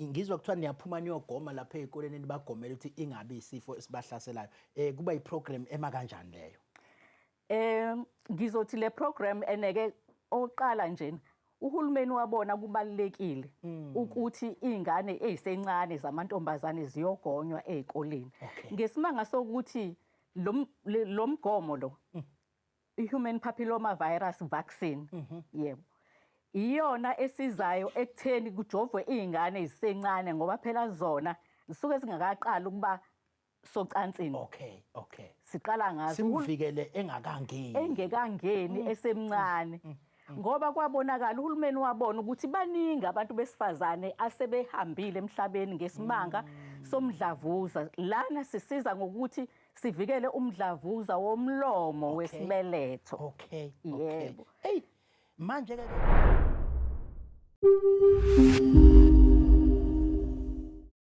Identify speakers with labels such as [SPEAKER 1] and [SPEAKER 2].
[SPEAKER 1] ngizwa kuthiwa niyaphuma niyogoma lapha ezikoleni nibagomela ukuthi ingabi isifo esibahlaselayo. Kuba iprogram emakanjani leyo?
[SPEAKER 2] Ngizothi le program eneke oqala nje uhulumeni wabona kubalekile ukuthi izingane ezisencane zamantombazane ziyogonywa ezikoleni. Ngesimanga sokuthi lomgomo lo i-papillomavirus vaccine yebo iyona esizayo ekutheni kujovwe izingane ezisencane ngoba phela zona zisuke zingakaqala ukuba socansini.
[SPEAKER 1] Okay.
[SPEAKER 2] Siqala ngazo
[SPEAKER 1] simvikele engekangeni
[SPEAKER 2] esemncane. Ngoba kwabonakala uhulumeni wabona ukuthi baningi abantu besifazane asebehambile emhlabeni ngesimanga somdlavuza. Lana sisiza ngokuthi sivikele umdlavuza womlomo wesibeletho.
[SPEAKER 1] Okay.
[SPEAKER 2] Yebo.
[SPEAKER 1] Hey, manje ke